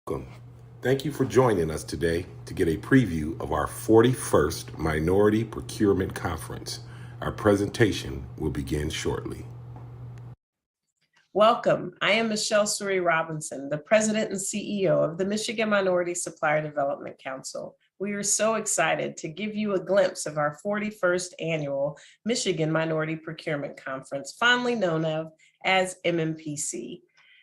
Welcome. Thank you for joining us today to get a preview of our 41st Minority Procurement Conference. Our presentation will begin shortly. Welcome. I am Michelle Suri Robinson, the President and CEO of the Michigan Minority Supplier Development Council. We are so excited to give you a glimpse of our 41st annual Michigan Minority Procurement Conference, fondly known as MMPC.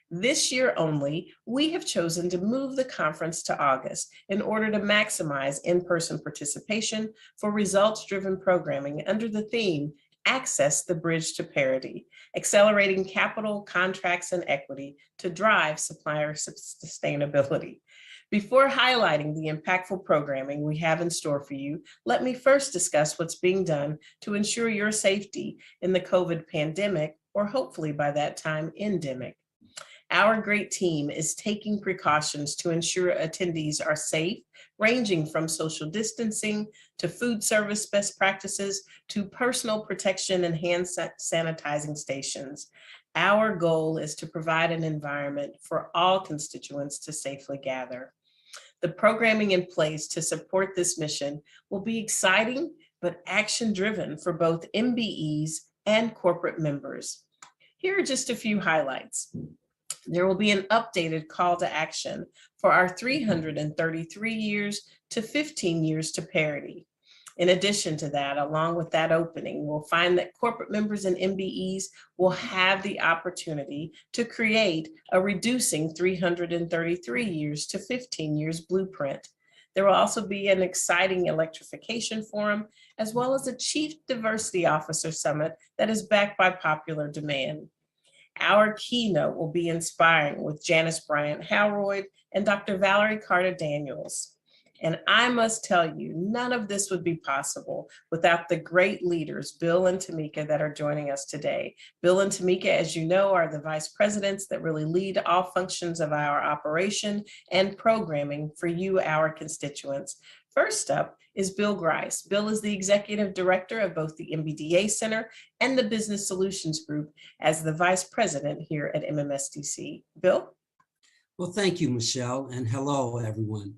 This year only, we have chosen to move the conference to August in order to maximize in-person participation for results-driven programming under the theme, Access the Bridge to Parity, accelerating capital, contracts, and equity to drive supplier sustainability. Before highlighting the impactful programming we have in store for you, let me first discuss what's being done to ensure your safety in the COVID pandemic, or hopefully by that time, endemic. Our great team is taking precautions to ensure attendees are safe, ranging from social distancing to food service best practices to personal protection and hand sanitizing stations. Our goal is to provide an environment for all constituents to safely gather. The programming in place to support this mission will be exciting but action-driven for both MBEs and corporate members. Here are just a few highlights. There will be an updated call to action for our 333 years to 15 years to parity. In addition to that, along with that opening, we'll find that corporate members and MBEs will have the opportunity to create a reducing 333 years to 15 years blueprint. There will also be an exciting electrification forum, as well as a Chief Diversity Officer Summit that is backed by popular demand. Our keynote will be inspiring with Janice Bryant-Halroyd and Dr. Valerie Carter-Daniels. And I must tell you, none of this would be possible without the great leaders, Bill and Tamika, that are joining us today. Bill and Tamika, as you know, are the vice presidents that really lead all functions of our operation and programming for you, our constituents. First up is Bill Grice. Bill is the executive director of both the MBDA Center and the Business Solutions Group as the vice president here at MMSDC. Bill? Well, thank you, Michelle, and hello, everyone.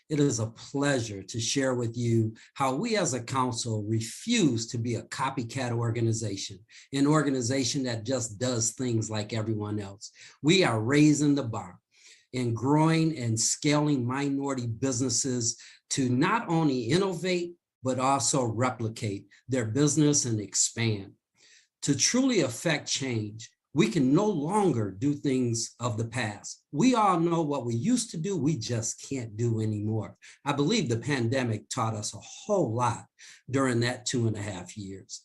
It is a pleasure to share with you how we as a council refuse to be a copycat organization, an organization that just does things like everyone else. We are raising the bar in growing and scaling minority businesses to not only innovate, but also replicate their business and expand. To truly affect change, we can no longer do things of the past. We all know what we used to do, we just can't do anymore. I believe the pandemic taught us a whole lot during that 2.5 years.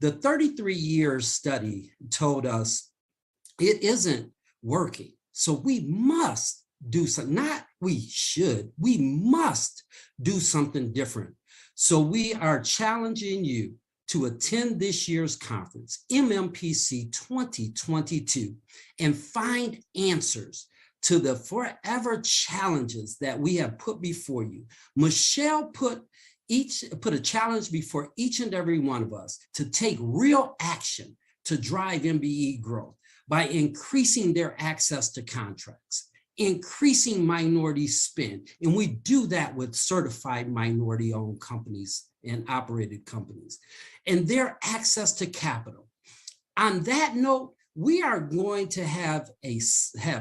The 33 years study told us it isn't working. So we must do something, not we should, we must do something different. So we are challenging you to attend this year's conference, MMPC 2022, and find answers to the forever challenges that we have put before you. Michelle put a challenge before each and every one of us to take real action to drive MBE growth by increasing their access to contracts, increasing minority spend. And we do that with certified minority-owned companies and operated companies, and their access to capital. On that note, we are going to have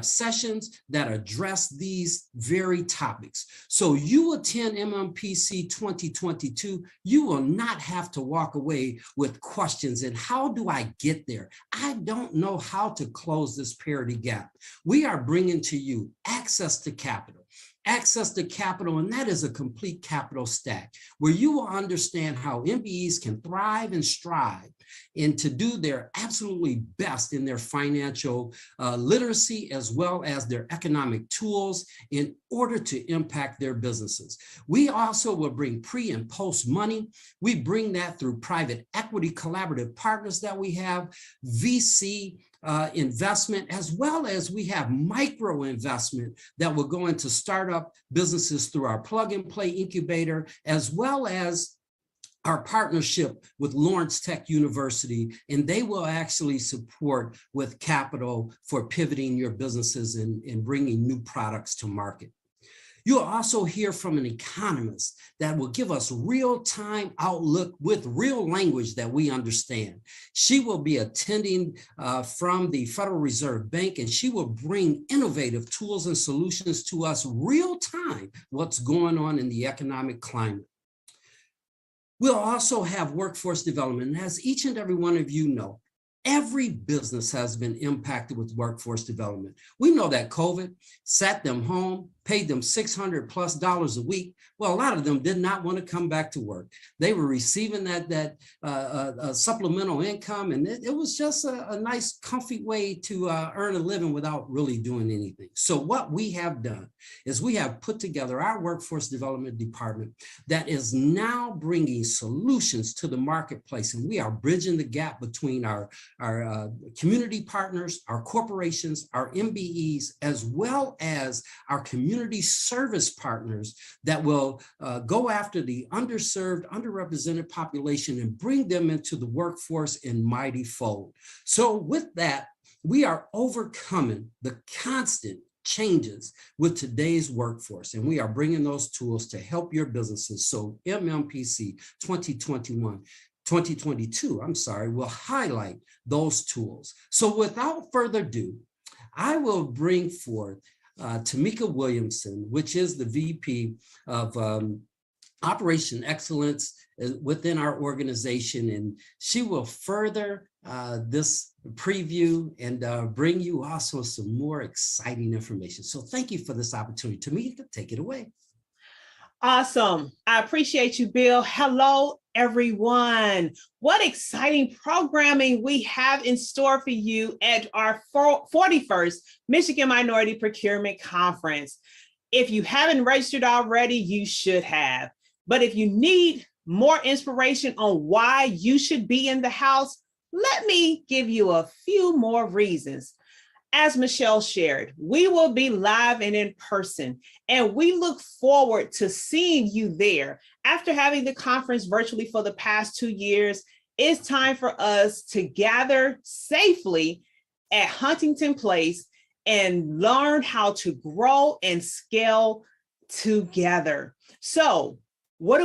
sessions that address these very topics. So you attend MMPC 2022, you will not have to walk away with questions and how do I get there? I don't know how to close this parity gap. We are bringing to you access to capital. Access to capital, and that is a complete capital stack where you will understand how MBEs can thrive and strive and to do their absolutely best in their financial literacy as well as their economic tools in order to impact their businesses. We also will bring pre and post money. We bring that through private equity collaborative partners that we have, VC investment, as well as we have micro investment that will go into startup businesses through our plug and play incubator, as well as our partnership with Lawrence Tech University, and they will actually support with capital for pivoting your businesses and bringing new products to market. You'll also hear from an economist that will give us real-time outlook with real language that we understand. She will be attending from the Federal Reserve Bank, and she will bring innovative tools and solutions to us real-time, what's going on in the economic climate. We'll also have workforce development. And as each and every one of you know, every business has been impacted with workforce development. We know that COVID sat them home, paid them $600+ a week. Well, a lot of them did not want to come back to work. They were receiving that supplemental income, and it was just a nice, comfy way to earn a living without really doing anything. So what we have done is we have put together our workforce development department that is now bringing solutions to the marketplace, and we are bridging the gap between our community partners, our corporations, our MBEs, as well as our community service partners that will go after the underserved, underrepresented population and bring them into the workforce in mighty fold. So with that, we are overcoming the constant changes with today's workforce, and we are bringing those tools to help your businesses. So MMPC 2022, will highlight those tools. So without further ado, I will bring forth Tamika Williamson, which is the VP of Operation Excellence within our organization, and she will further this preview and bring you also some more exciting information. So thank you for this opportunity. Tamika, take it away. Awesome. I appreciate you, Bill. Hello, everyone. What exciting programming we have in store for you at our 41st Michigan Minority Procurement Conference. If you haven't registered already, you should have. But if you need more inspiration on why you should be in the house, let me give you a few more reasons. As Michelle shared, we will be live and in person, and we look forward to seeing you there. After having the conference virtually for the past 2 years, it's time for us to gather safely at Huntington Place and learn how to grow and scale together. So what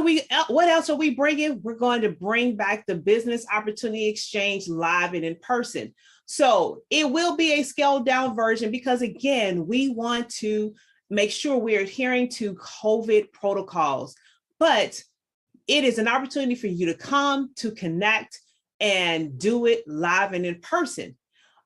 else are we bringing? We're going to bring back the Business Opportunity Exchange live and in person. So it will be a scaled down version because, again, we want to make sure we're adhering to COVID protocols, but it is an opportunity for you to come, to connect, and do it live and in person.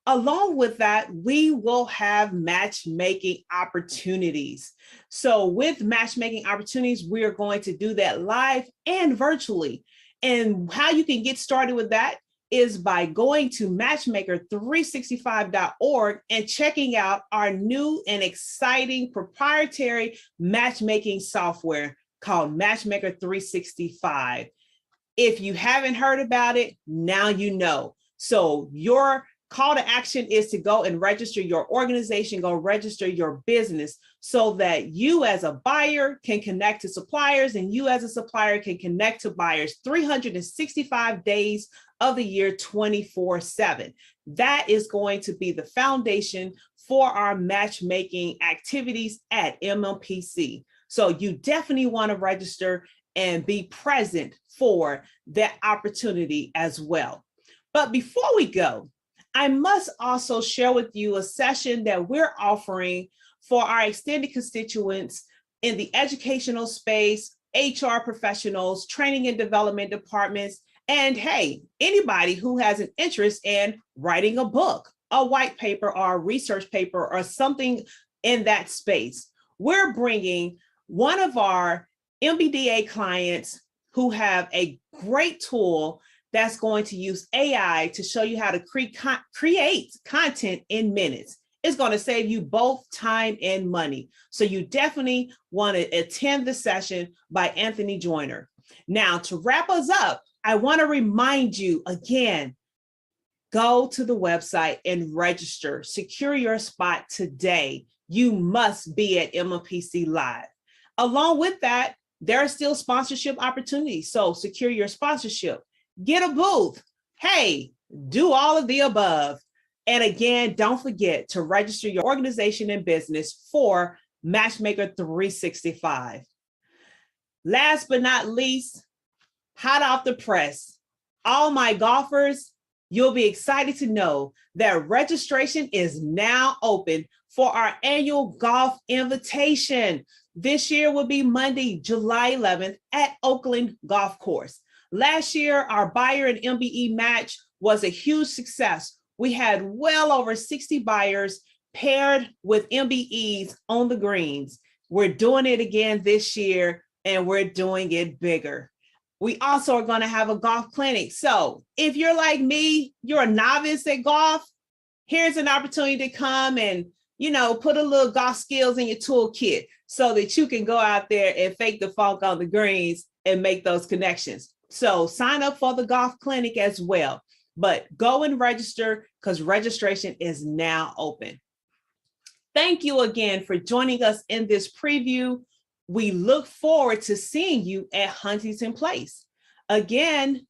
Along with that, we will have matchmaking opportunities. So with matchmaking opportunities, we are going to do that live and virtually. And how you can get started with that is by going to matchmaker365.org and checking out our new and exciting proprietary matchmaking software called Matchmaker 365. If you haven't heard about it, now you know. So your call to action is to go and register your organization, go register your business so that you as a buyer can connect to suppliers and you as a supplier can connect to buyers 365 days of the year, 24/7. That is going to be the foundation for our matchmaking activities at MMPC. So you definitely want to register and be present for that opportunity as well. But before we go, I must also share with you a session that we're offering for our extended constituents in the educational space, HR professionals, training and development departments, and hey, anybody who has an interest in writing a book, a white paper, or a research paper, or something in that space. We're bringing one of our MBDA clients who have a great tool that's going to use AI to show you how to create content in minutes. It's going to save you both time and money. So you definitely want to attend the session by Anthony Joyner. Now, to wrap us up, I want to remind you again, go to the website and register. Secure your spot today. You must be at MMPC Live. Along with that, there are still sponsorship opportunities. So secure your sponsorship, get a booth. Hey, do all of the above. And again, don't forget to register your organization and business for Matchmaker 365. Last but not least, hot off the press, all my golfers, you'll be excited to know that registration is now open for our annual golf invitation. This year will be Monday, July 11th at Oakland Golf Course. Last year, our buyer and MBE match was a huge success. We had well over 60 buyers paired with MBEs on the greens. We're doing it again this year, and we're doing it bigger. We also are going to have a golf clinic. So if you're like me, you're a novice at golf, here's an opportunity to come and, put a little golf skills in your toolkit so that you can go out there and fake the funk on the greens and make those connections. So sign up for the golf clinic as well, but go and register because registration is now open. Thank you again for joining us in this preview. We look forward to seeing you at Huntington Place. Again,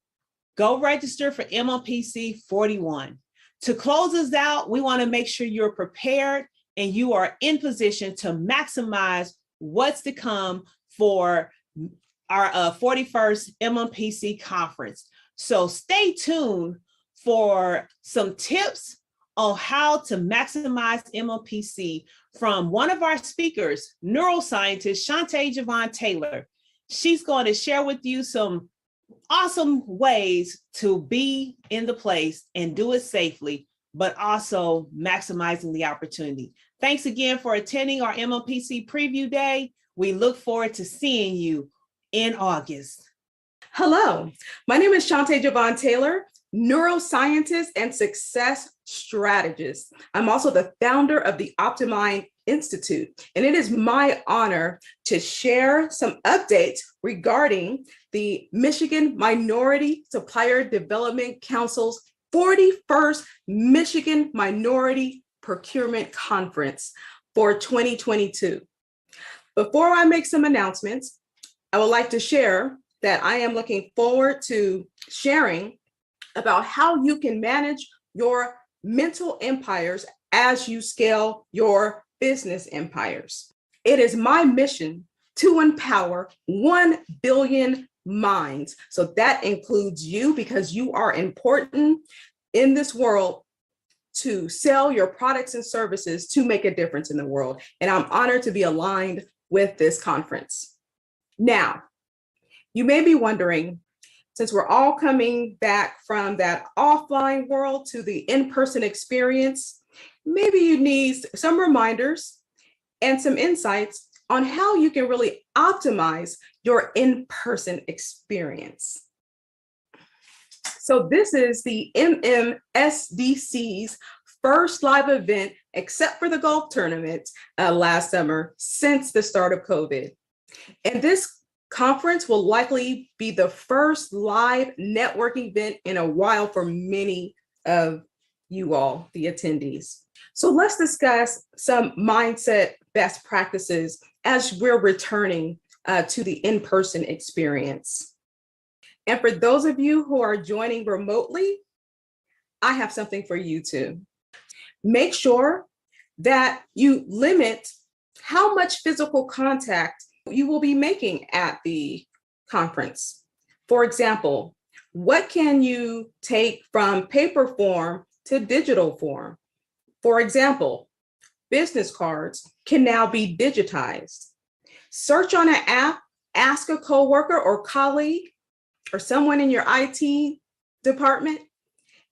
go register for MMPC 41. To close us out, we want to make sure you're prepared and you are in position to maximize what's to come for our 41st MMPC conference. So stay tuned for some tips on how to maximize MMPC from one of our speakers, neuroscientist Shantae Javon Taylor. She's going to share with you some awesome ways to be in the place and do it safely, but also maximizing the opportunity. Thanks again for attending our MMPC Preview Day. We look forward to seeing you in August. Hello, my name is Shantae Javon Taylor, neuroscientist and success strategist. I'm also the founder of the Optimind Institute, and it is my honor to share some updates regarding the Michigan Minority Supplier Development Council's 41st Michigan Minority Procurement Conference for 2022. Before I make some announcements, I would like to share that I am looking forward to sharing about how you can manage your mental empires as you scale your business empires. It is my mission to empower 1 billion minds. So that includes you, because you are important in this world to sell your products and services to make a difference in the world. And I'm honored to be aligned with this conference. Now, you may be wondering, since we're all coming back from that offline world to the in-person experience, maybe you need some reminders and some insights on how you can really optimize your in-person experience. So this is the MMSDC's first live event, except for the golf tournament last summer, since the start of COVID. And this conference will likely be the first live networking event in a while for many of you all, the attendees. So let's discuss some mindset best practices as we're returning to the in-person experience. And for those of you who are joining remotely, I have something for you too. Make sure that you limit how much physical contact you will be making at the conference. For example, what can you take from paper form to digital form? For example, business cards can now be digitized. Search on an app, ask a coworker or colleague or someone in your IT department,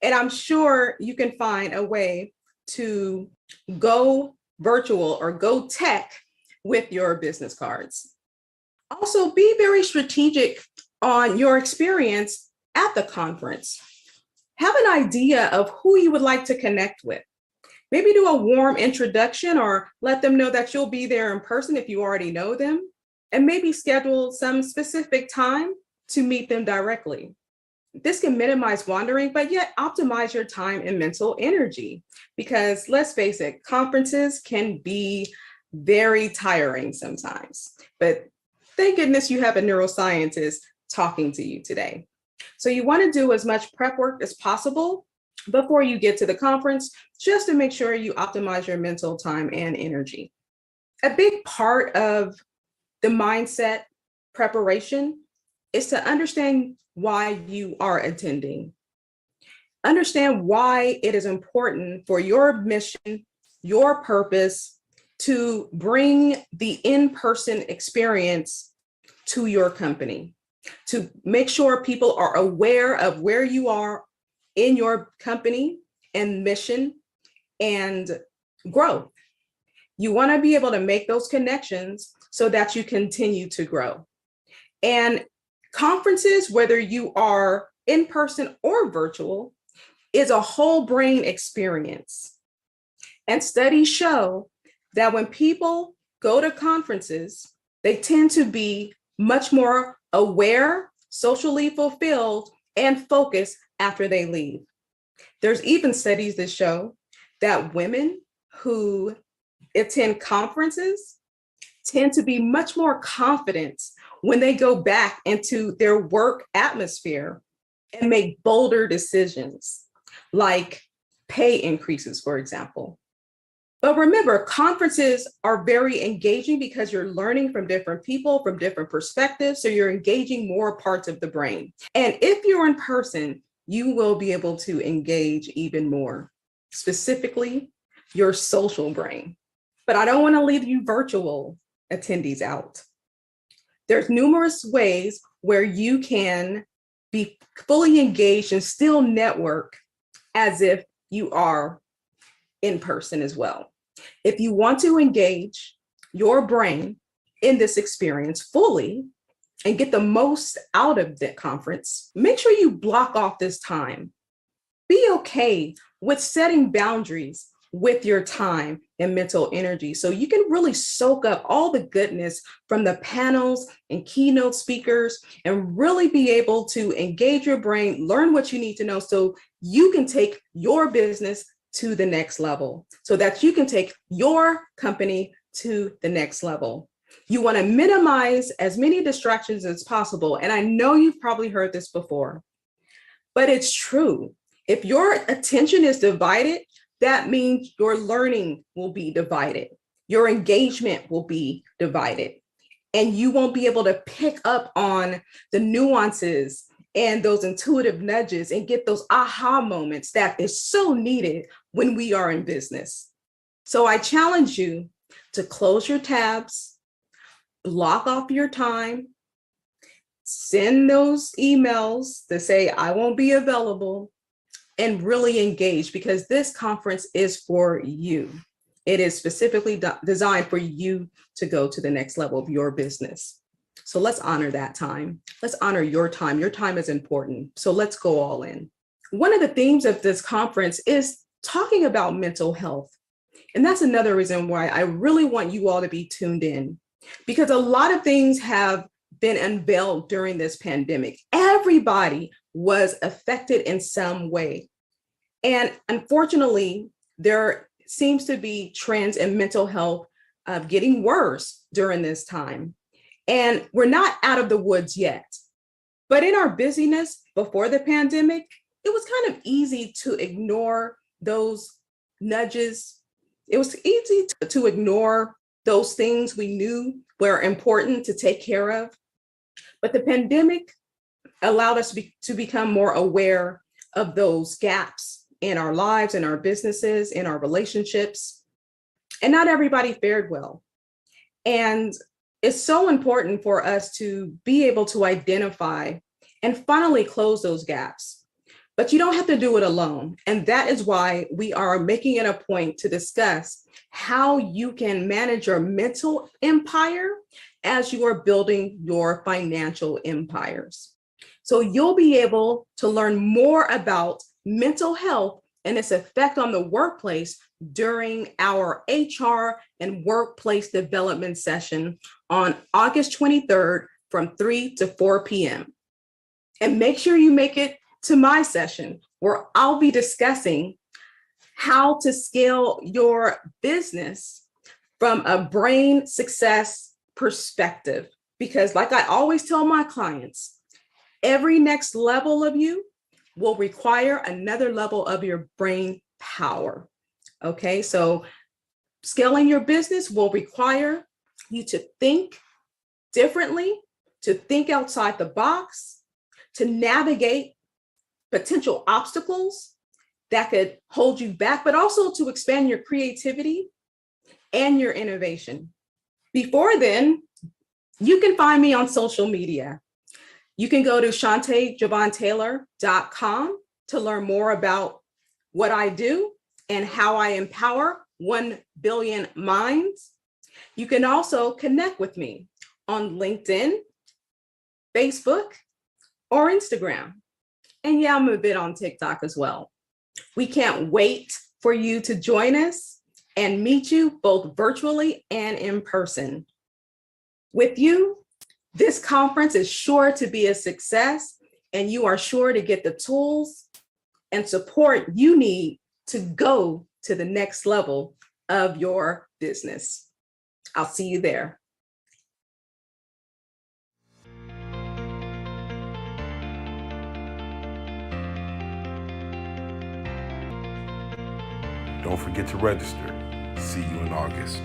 and I'm sure you can find a way to go virtual or go tech with your business cards. Also, be very strategic on your experience at the conference. Have an idea of who you would like to connect with. Maybe do a warm introduction or let them know that you'll be there in person if you already know them, and maybe schedule some specific time to meet them directly. This can minimize wandering, but yet optimize your time and mental energy, because let's face it, conferences can be very tiring sometimes, but Thank goodness you have a neuroscientist talking to you today. So you want to do as much prep work as possible before you get to the conference, just to make sure you optimize your mental time and energy. A big part of the mindset preparation is to understand why you are attending. Understand why it is important for your mission, your purpose, to bring the in-person experience to your company, to make sure people are aware of where you are in your company and mission and growth. You want to be able to make those connections so that you continue to grow. And conferences, whether you are in person or virtual, is a whole brain experience. And studies show that when people go to conferences, they tend to be much more aware, socially fulfilled, and focused after they leave. There's even studies that show that women who attend conferences tend to be much more confident when they go back into their work atmosphere and make bolder decisions, like pay increases, for example. But remember, conferences are very engaging because you're learning from different people, from different perspectives. So you're engaging more parts of the brain. And if you're in person, you will be able to engage even more, specifically your social brain. But I don't want to leave you virtual attendees out. There's numerous ways where you can be fully engaged and still network as if you are in person as well. If you want to engage your brain in this experience fully and get the most out of the conference, make sure you block off this time. Be okay with setting boundaries with your time and mental energy so you can really soak up all the goodness from the panels and keynote speakers and really be able to engage your brain, learn what you need to know so you can take your business to the next level, so that you can take your company to the next level. You want to minimize as many distractions as possible. And I know you've probably heard this before, but it's true. If your attention is divided, that means your learning will be divided. Your engagement will be divided. And you won't be able to pick up on the nuances and those intuitive nudges and get those aha moments that is so needed when we are in business. So I challenge you to close your tabs, block off your time, send those emails that say, I won't be available, and really engage, because this conference is for you. It is specifically designed for you to go to the next level of your business. So let's honor that time. Let's honor your time. Your time is important. So let's go all in. One of the themes of this conference is talking about mental health. And that's another reason why I really want you all to be tuned in, because a lot of things have been unveiled during this pandemic. Everybody was affected in some way. And unfortunately, there seems to be trends in mental health getting worse during this time. And we're not out of the woods yet. But in our busyness before the pandemic, it was kind of easy to ignore those nudges. It was easy to ignore those things we knew were important to take care of. But the pandemic allowed us to become more aware of those gaps in our lives, in our businesses, in our relationships. And not everybody fared well. And it's so important for us to be able to identify and finally close those gaps. But you don't have to do it alone. And that is why we are making it a point to discuss how you can manage your mental empire as you are building your financial empires. So you'll be able to learn more about mental health and its effect on the workplace during our HR and workplace development session on August 23rd from 3 to 4 p.m. And make sure you make it to my session where I'll be discussing how to scale your business from a brain success perspective, Because like I always tell my clients, every next level of you will require another level of your brain power. Okay, so scaling your business will require you to think differently, to think outside the box, to navigate potential obstacles that could hold you back, but also to expand your creativity and your innovation. Before then, you can find me on social media. You can go to ShantaeJavonTaylor.com to learn more about what I do and how I empower 1 billion minds. You can also connect with me on LinkedIn, Facebook, or Instagram. And yeah, I'm a bit on TikTok as well. We can't wait for you to join us and meet you both virtually and in person. With you, this conference is sure to be a success, and you are sure to get the tools and support you need to go to the next level of your business. I'll see you there. Don't forget to register. See you in August.